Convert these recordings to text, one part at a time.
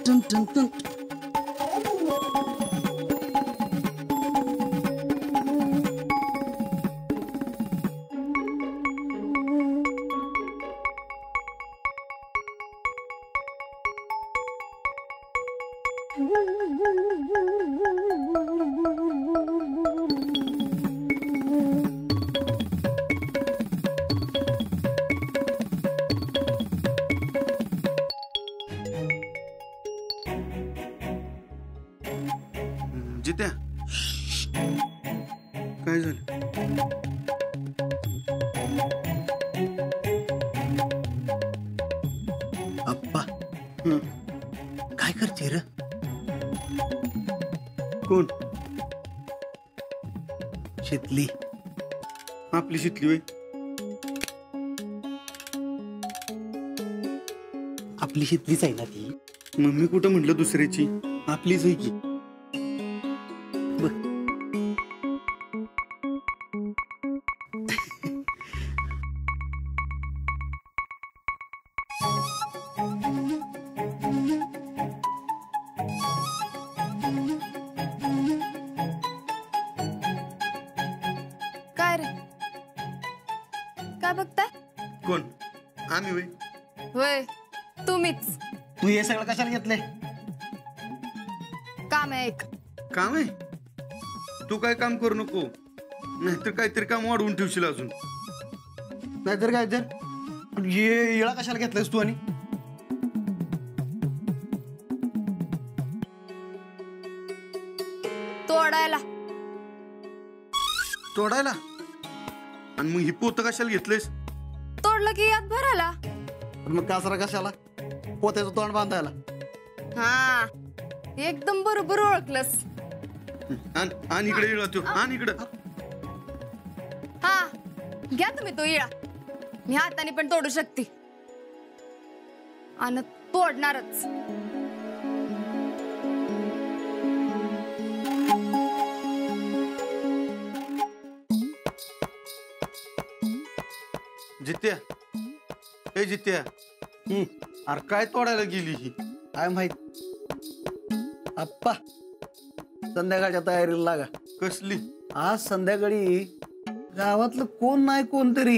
Ton ton ton. जित्या काय झालं? अप्पा काय करते र? कोण? शितली. आपली शितली होय? आपली शितलीच आहे ना ती. मग मी कुठं म्हटलं दुसऱ्याची? आपलीच आहे की. काय रे, काय बघताय? कोण? आम्ही होय? होय, तुम्हीच. तू हे सगळं कशाला घेतलंय? काम आहे एक. काम आहे? तू काय काम करू नको, नाहीतर काहीतरी काम वाढवून ठेवशील अजून. नाहीतर काय तर हे येळा कशाला घेतलायस तू? आणि तोडायला. तोडायला? आणि मग ही पोतं कशाला घेतलंयस? तोडलं की यात भरायला. मग कासरा कशाला? पोत्याचं तोंड बांधायला. हा, एकदम बरोबर ओळखलंस. आणि इकडे इळा तो. आणि इकडं. हा, घ्या तुम्ही तो इळा. मी हाताने पण तोडू शकते आणि तोडणारच. जित्या, ए जित्या, अरे काय तोडायला गेली ही? काय माहित. अप्पा संध्याकाळच्या तयारीला लागा. कसली? आज संध्याकाळी गावातलं कोण नाही कोणतरी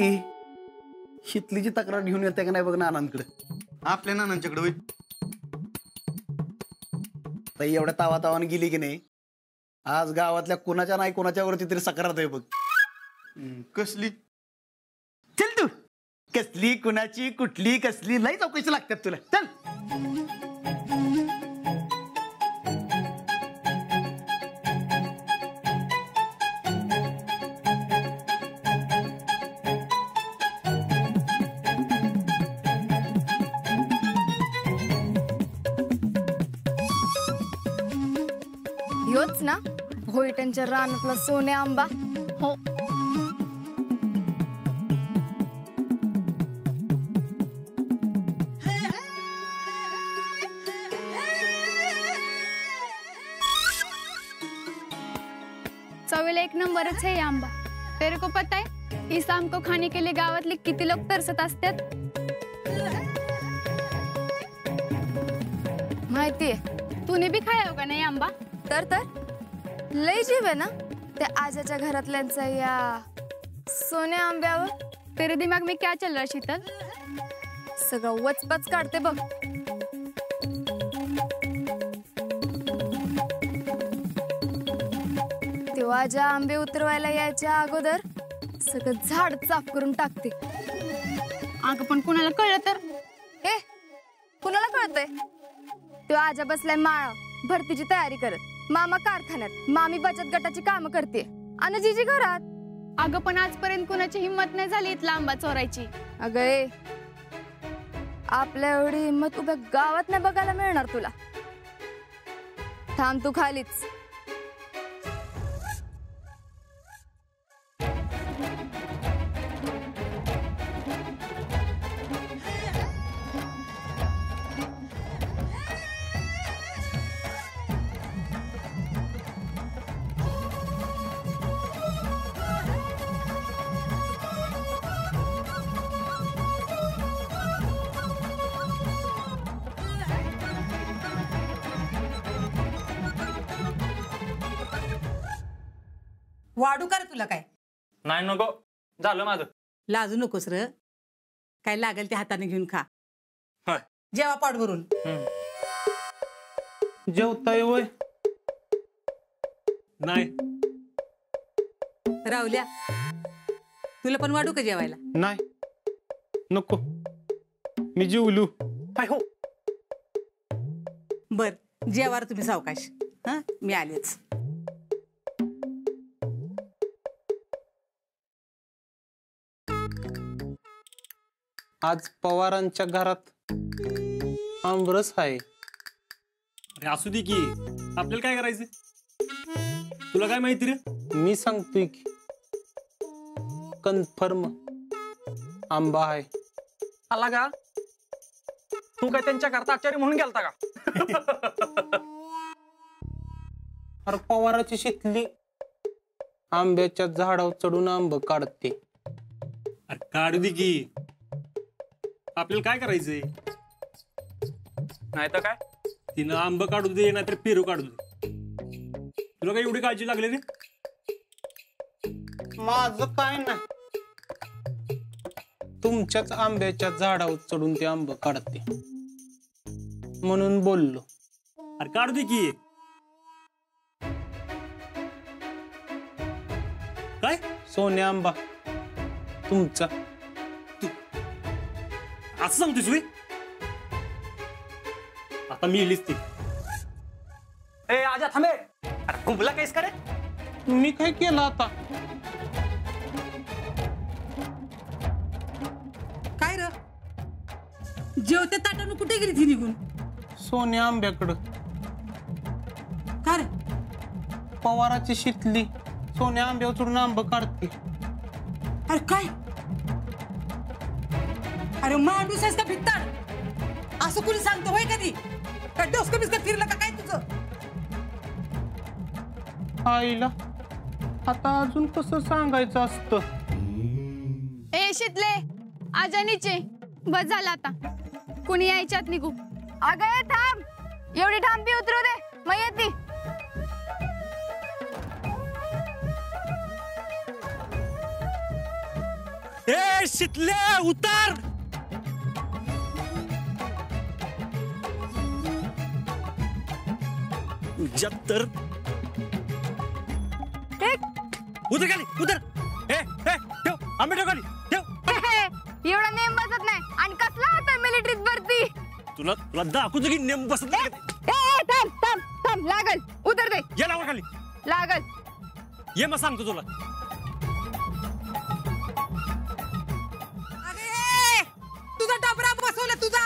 शितलीची तक्रार घेऊन येते का नाही बघ नानांकडे. आपल्या नानांच्याकडे होय? ताई एवढ्या तावातावाने गेली की नाही, आज गावातल्या कोणाच्या नाही कोणाच्या वरती तरी सकारात आहे बघ. कसली? चल तू. कसली कुणाची कुठली कसली लई चौकशी लागतात तुला. चल. ह्योच ना भोईट्यांच्या रानातला सोने आंबा? हो. चवीला एक नंबरच है ये आंबा. तेरे को पता है इस आम को खाने के लिए गावातले किती लोक तरसत असतात? माहितीये. तूने भी खाया होगा ना ये आंबा? तर लय जीव आहे ना त्या आजाच्या घरातल्यांचा या सोने आंब्यावर. तेरे दिमाग में क्या चल रहा है शीतल? सगळं वचपच काढते बघ. तेव्हा ज्या आंबे उतरवायला यायच्या अगोदर सगळं झाड साफ करून टाकते. अगं पण कुणाला कळलं तर? ए, कुणाला कळतंय? तेव्हा आजा बसलाय माळा भरतीची तयारी करत. मामा कारखान्यात, मामी बचत गटाची कामं करते आणि जीजी घरात. अगं पण आजपर्यंत कुणाची हिम्मत नाही झाली इथला आंबा चोरायची. अगं ए, आपल्या एवढी हिम्मत उभ्या गावात नाही बघायला मिळणार तुला. थांब तू खालीच. वाढू का रे तुला काय? नाही नको झालं माझं. लाजू नकोस र. काय लागेल ते हाताने घेऊन खा. होय. जेवा पाठ भरून. जेवताय वय? नाही राहुल्या तुला पण वाढू का जेवायला? नाही नको, मी जेवलू. हाय हो. बर जेवा रे तुम्ही सावकाश. हा मी आलेच. आज पवारांच्या घरात आमरस आहे. अरे असू दे की, आपल्याला काय करायचं? तुला काय माहिती रे? मी सांगतोय की कन्फर्म आंबा आहे. आला का? तू काय त्यांच्या करता आचार्य म्हणून गेलता का? अरे पवाराची शितली आंब्याच्या झाडावर चढून आंब काढते. अरे काढू दे की, आपल्याला काय करायचंय? नाही तर काय, तिनं आंब काढू दे नाहीतर पेरू काढू दे. तुला काय एवढी काळजी लागली रे? माझं काय नाही, तुमच्याच आंब्याच्या झाडावर चढून ते आंब काढते म्हणून बोललो. अरे काढू दे की. काय सोन्या आंबा तुमचा. असं सांगतोस वे? आता मी लिहिलीस ती. ए आजा थांबे. अरे कुंभला काहीच करे. मी काय केलं आता? काय र जेवते ताटानं कुठे गेली ती निघून? सोन्या आंब्याकडं. का रे? पवाराची शितली सोन्या आंब्यावर चढून आंब काढते. अरे काय? अरे माणूस आहेस का भित्ताड? असं कुणी सांगतो होय कधी? काय डोसकं बिस्कट फिरलं का काय तुझं? आईला आता अजून कसं सांगायचं असतं? ए शितले आजानीचे बस झालं आता. कुणी यायच्यात निघू. अगं ये थांब, एवढी ठांबी उतरू दे मग येते. ए शितले उतार. जब तर उतर खाली उतर. ए ठेव आंबे ठेव खाली ठेव. एवढा नेम बसत नाही आणि कसला होता मिलिटरीत भरती. तुला तुला दाखवतो की नेम बसत नाही का ते. थांब थांब थांब, लागल उतर दे. ये लावर खाली लागल. ये मग सांगतो तुला. अरे तुझा डबरा बसवला तुझा.